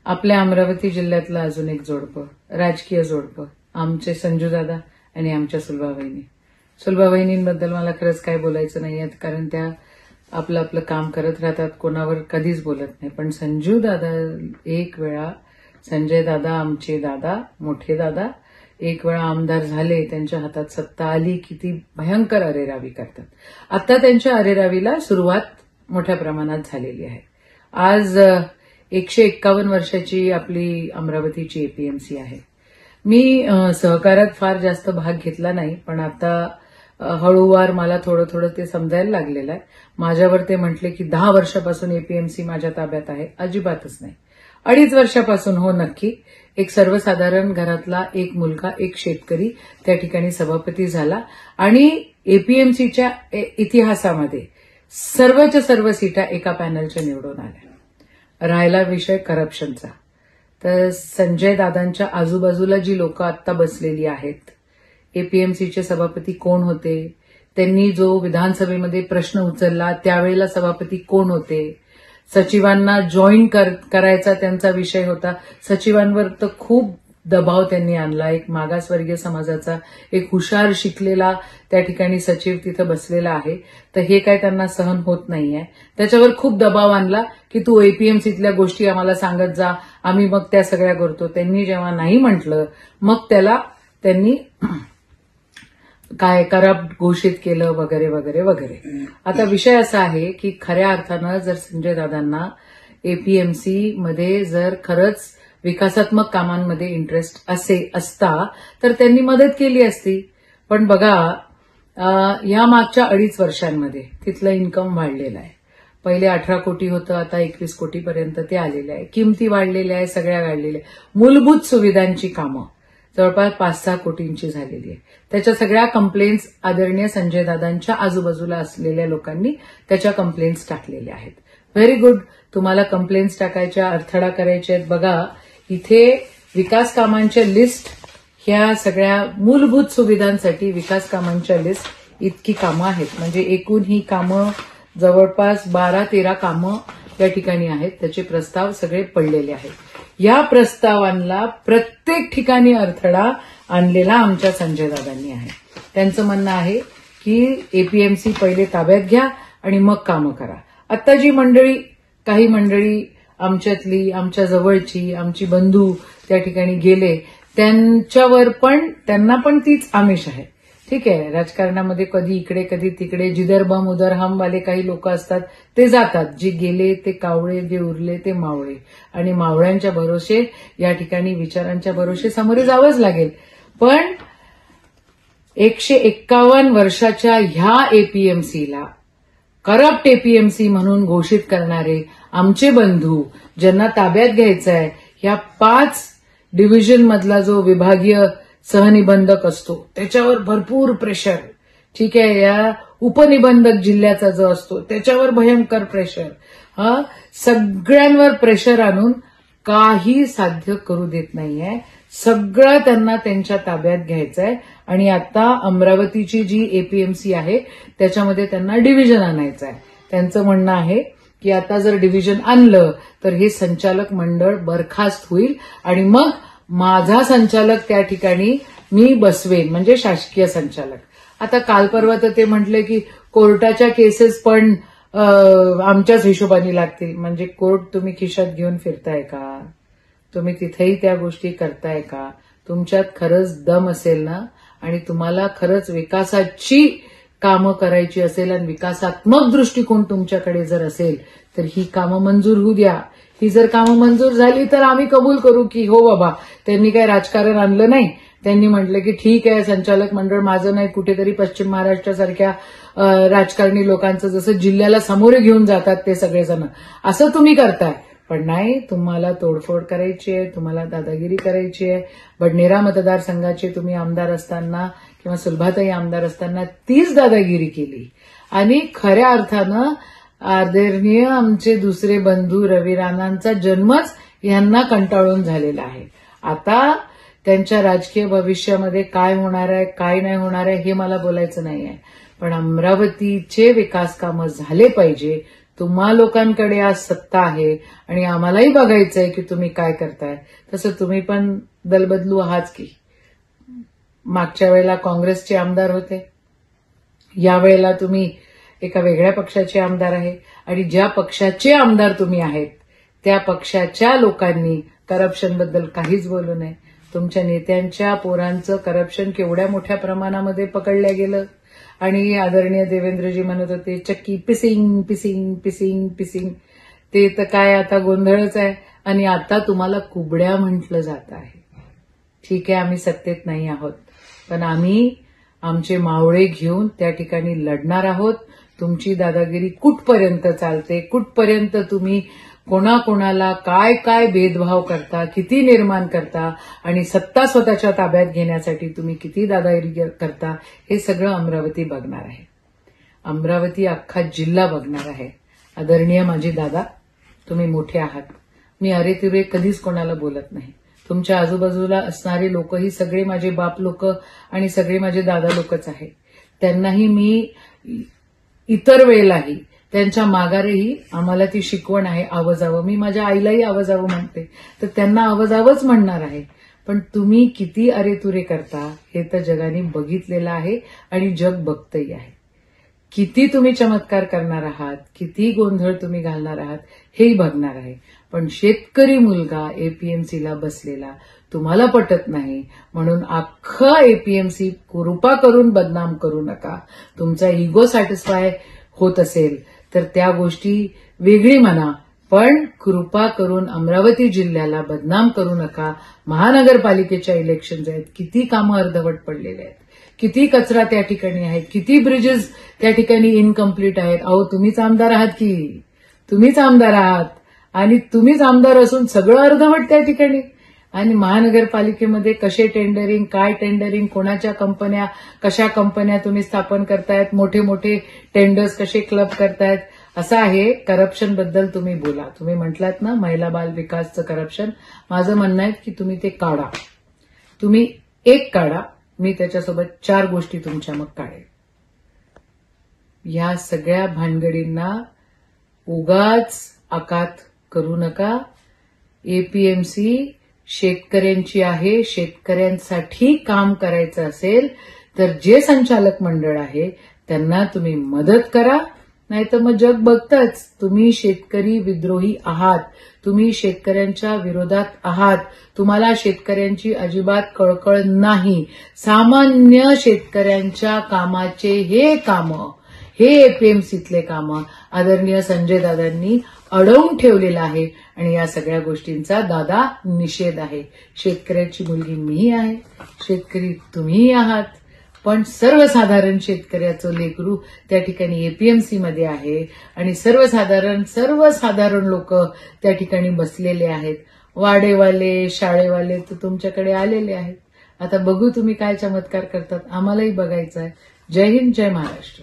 आपल्या अमरावती जिल्ह्यातलं अजून एक जोडपं, राजकीय जोडपं, आमचे संजू दादा आणि आमच्या सुलभा वहिनी. सुलभा वहिनींबद्दल मला खरंच काय बोलायचं नाहीये, कारण त्या आपलं आपलं काम करत राहतात, कोणावर कधीच बोलत नाही. पण संजू दादा एक वेळा, संजय दादा आमचे दादा, मोठे दादा, एक वेळा आमदार झाले, त्यांच्या हातात सत्ता आली की ती भयंकर अरेरावी करतात. आता त्यांच्या अरेरावीला सुरुवात मोठ्या प्रमाणात झालेली आहे. आज 151 वर्षाची आपली अमरावतीची एपीएमसी आहे. मी सहकारात फार जास्त भाग घेतला नाही, पण आता हळूवार मला थोडं थोडं ते समजायला लागलेलं आहे. माझ्यावर ते म्हटले की 10 वर्षापासून एपीएमसी माझ्या ताब्यात आहे. अजिबातच नाही. 2.5 वर्षापासून हो नक्की. एक सर्वसाधारण घरातला एक मुलगा, एक शेतकरी त्या ठिकाणी सभापती झाला आणि एपीएमसीच्या इतिहासामध्ये सर्वच्या सर्व सीटा एका पॅनलच्या निवडून आल्या. राहिला विषय करप्शनचा, तर संजय दादांच्या आजूबाजूला जी लोक आता बसलेली आहेत, एपीएमसीचे सभापती कोण होते, त्यांनी जो विधानसभेमध्ये प्रश्न उचलला त्यावेळेला सभापती कोण होते, सचिवांना जॉईन करायचा त्यांचा विषय होता. सचिवांवर तर खूप दबाव त्यांनी आणला. एक मागासवर्गीय समाजाचा एक हुशार शिकलेला त्या ठिकाणी सचिव तिथं बसलेला आहे, तर हे काय त्यांना सहन होत नाहीये. त्याच्यावर खूप दबाव आणला की तू एपीएमसीतल्या गोष्टी आम्हाला सांगत जा, आम्ही मग त्या सगळ्या करतो. त्यांनी जेव्हा नाही म्हटलं, मग त्याला त्यांनी काय करप्ट घोषित केलं वगैरे वगैरे वगैरे. आता विषय असा आहे की खऱ्या अर्थानं जर संजय दादांना एपीएमसी मध्ये जर खरंच विकासात्मक कामांमध्ये इंटरेस्ट असता तर त्यांनी मदत केली असती. पण बघा, या मागच्या 2.5 वर्षांमध्ये तिथलं इन्कम वाढलेलं आहे. पहिले 18 कोटी होतं, आता 21 कोटीपर्यंत ते आलेलं आहे. किमती वाढलेल्या आहे, सगळ्या वाढलेल्या आहे. मूलभूत सुविधांची कामं जवळपास 5-6 कोटींची झालेली आहे. त्याच्या सगळ्या कंप्लेंट्स आदरणीय संजय दादांच्या आजूबाजूला असलेल्या लोकांनी त्याच्या कंप्लेंट्स टाकलेल्या आहेत. Very good. तुम्हाला कंप्लेंट्स टाकायच्या, अडथळा करायचे आहेत. बघा, इथे विकास कामांच्या लिस्ट, ह्या सगळ्या मूलभूत सुविधांसाठी विकास कामांच्या लिस्ट इतकी कामं आहेत. म्हणजे एकूण ही कामं जवळपास 12-13 कामं या ठिकाणी आहेत. त्याचे प्रस्ताव सगळे पडलेले आहेत. या प्रस्तावांना प्रत्येक ठिकाणी अडथळा आणलेला आमच्या संजय दादांनी आहे. त्यांचं म्हणणं आहे की एपीएमसी पहिले ताब्यात घ्या आणि मग कामं करा. आता जी मंडळी, काही मंडळी आमच्यातली, आमच्या जवळची, आमची बंधू त्या ठिकाणी गेले, त्यांना पण तीच आमिष आहे. ठीक आहे, राजकारणामध्ये कधी इकडे कधी तिकडे जिधर बम उधर हम वाले काही लोक असतात, ते जातात. जे गेले ते कावळे, जे उरले ते मावळे. आणि मावळ्यांच्या भरोसे या ठिकाणी विचारांच्या भरोसे सामोरे जावंच लागेल. पण 151 वर्षाच्या ह्या एपीएमसीला करप्ट एपीएमसी म्हणून घोषित करणारे आमचे बंधू, ज्यांना ताब्यात घ्यायचं आहे, ह्या 5 डिव्हिजन मधला जो विभागीय सहनिबंधक असतो त्याच्यावर भरपूर प्रेशर. ठीक आहे, या उपनिबंधक जिल्ह्याचा जो असतो त्याच्यावर भयंकर प्रेशर. सगळ्यांवर प्रेशर आणून काही साध्य करू देत नाहीये. सगळं त्यांना त्यांच्या ताब्यात घ्यायचं आहे. आणि आता अमरावतीची जी एपीएमसी आहे त्याच्यामध्ये त्यांना डिव्हिजन आणायचं आहे. त्यांचं म्हणणं आहे की आता जर डिव्हिजन आणलं तर हे संचालक मंडळ बरखास्त होईल आणि मग माझा संचालक त्या ठिकाणी मी बसवेन, म्हणजे शासकीय संचालक. आता काल परवा तर ते म्हटले की कोर्टाच्या केसेस पण आमच्याच हिशोबाने लागतील. म्हणजे कोर्ट तुम्ही खिशात घेऊन फिरताय का? तुम्ही तिथेही त्या गोष्टी करताय का? तुमच्यात खरंच दम असेल ना, आणि तुम्हाला खरंच विकासाची कामं करायची असेल आणि विकासात्मक दृष्टिकोन तुमच्याकडे जर असेल तर ही कामं मंजूर होऊ द्या. ही जर कामं मंजूर झाली तर आम्ही कबूल करू की हो बाबा, त्यांनी काही राजकारण आणलं नाही. त्यांनी म्हटलं की ठीक आहे, संचालक मंडळ माझं नाही, कुठेतरी पश्चिम महाराष्ट्रासारख्या राजकारणी लोकांचं जसं जिल्ह्याला सामोरे घेऊन जातात ते सगळेजण, असं तुम्ही करताय. पण नाही, तुम्हाला तोडफोड करायची आहे, तुम्हाला दादागिरी करायची आहे. बडनेरा मतदारसंघाचे तुम्ही आमदार असताना किंवा सुलभाताई आमदार असताना तीच दादागिरी केली. आणि खऱ्या अर्थानं आदरणीय आमचे दुसरे बंधू रवी राणांचा जन्मच यांना कंटाळून झालेला आहे. आता त्यांच्या राजकीय भविष्यामध्ये काय होणार आहे, काय नाही होणार आहे हे मला बोलायचं नाहीये. पण अमरावतीचे विकास कामं झाले पाहिजे, तुम्हा लोकांकडे आज सत्ता आहे आणि आम्हालाही बघायचंय की तुम्ही काय करताय. तसं तुम्ही पण दलबदलू आहात की. मागच्या वेळेला काँग्रेसचे आमदार होते, यावेळेला तुम्ही एका वेगळ्या पक्षाचे आमदार आहे आणि ज्या पक्षाचे आमदार तुम्ही आहेत त्या पक्षाच्या लोकांनी करप्शनबद्दल काहीच बोलू नये. तुमच्या नेत्यांच्या पोरांचं करप्शन केवढ्या मोठ्या प्रमाणामध्ये पकडलं गेलं आणि आदरणीय देवेंद्रजी म्हणत होते चक्की पिसिंग पिसिंग पिसिंग पिसिंग. ते तर काय आता गोंधळच आहे. आणि आता तुम्हाला कुबड्या म्हटलं जात आहे. ठीक आहे, आम्ही सत्तेत नाही आहोत, पण आम्ही आमचे मावळे घेऊन त्या ठिकाणी लढणार आहोत. तुमची दादागिरी कुठपर्यंत चालते, कुठपर्यंत तुम्ही कोणाकोणाला काय काय भेदभाव करता, किती निर्माण करता आणि सत्ता स्वतःच्या ताब्यात घेण्यासाठी तुम्ही किती दादागिरी करता, हे सगळं अमरावती बघणार आहे. अमरावती अख्खा जिल्हा बघणार आहे. आदरणीय माझे दादा, तुम्ही मोठे आहात. मी अरेतुरे कधीच कोणाला बोलत नाही. तुमच्या आजूबाजूला असणारे लोकही सगळे माझे बाप लोक आणि सगळे माझे दादा लोकच आहेत. त्यांनाही मी इतर वेळेलाही त्यांच्या माघारेही आम्हाला ती शिकवण आहे आवजावं. मी माझ्या आईलाही आवजावं म्हणते, तर त्यांना आवजावंच म्हणणार आहे. पण तुम्ही किती अरेतुरे करता हे तर जगाने बघितलेलं आहे आणि जग बघतही आहे. किती तुम्ही चमत्कार करणार आहात, किती गोंधळ तुम्ही घालणार आहात हेही बघणार आहे. पण शेतकरी मुलगा एपीएमसीला बसलेला तुम्हाला पटत नाही म्हणून अख्खं एपीएमसी कृपा करून बदनाम करू नका. तुमचा इगो सॅटिस्फाय होत असेल तर त्या गोष्टी वेगळी म्हणा, पण कृपा करून अमरावती जिल्ह्याला बदनाम करू नका. महानगरपालिकेच्या इलेक्शन्स आहेत, किती कामं अर्धवट पडलेले आहेत, किती कचरा त्या ठिकाणी आहे, किती ब्रिजेस त्या ठिकाणी इनकम्प्लीट आहेत. अहो, तुम्हीच आमदार आहात की, तुम्हीच आमदार आहात आणि तुम्हीच आमदार असून सगळं अर्धवट त्या ठिकाणी. आणि महानगरपालिकेमध्ये कसे टेंडरिंग, काय टेंडरिंग, कोणाच्या कंपन्या, कशा कंपन्या तुम्ही स्थापन करतायत, मोठे मोठे टेंडर्स कसे क्लब करतायत, असं आहे. करप्शन बद्दल तुम्ही बोला. तुम्ही म्हटलात ना महिला बाल विकासचं करप्शन, माझं म्हणणं आहे की तुम्ही ते काढा. तुम्ही एक काढा, मी त्याच्यासोबत 4 गोष्टी तुमच्या मग काढेल. या सगळ्या भानगडींना उगाच आकात करू नका. एपीएमसी शेतकऱ्यांची आहे. शेतकऱ्यांसाठी काम करायचं असेल तर जे संचालक मंडळ आहे त्यांना तुम्ही मदत करा, नाहीतर मग जग बघतच. तुम्ही शेतकरी विद्रोही आहात, तुम्ही शेतकऱ्यांच्या विरोधात आहात, तुम्हाला शेतकऱ्यांची अजिबात कळकळ नाही. सामान्य शेतकऱ्यांच्या कामाचे हे कामं, हे एपीएमसीतले कामं आदरणीय संजय दादांनी अडवून ठेवलेलं आहे आणि या सगळ्या गोष्टींचा दादा निषेध आहे. शेतकऱ्याची मुलगी मीही आहे, शेतकरी तुम्हीही आहात, पण सर्वसाधारण शेतकऱ्याचं लेकरू त्या ठिकाणी एपीएमसीमध्ये आहे आणि सर्वसाधारण लोक त्या ठिकाणी बसलेले आहेत. वाडेवाले, शाळेवाले तर तुमच्याकडे आलेले आहेत. आता बघू तुम्ही काय चमत्कार करतात, आम्हालाही बघायचं आहे. जय हिंद, जय महाराष्ट्र.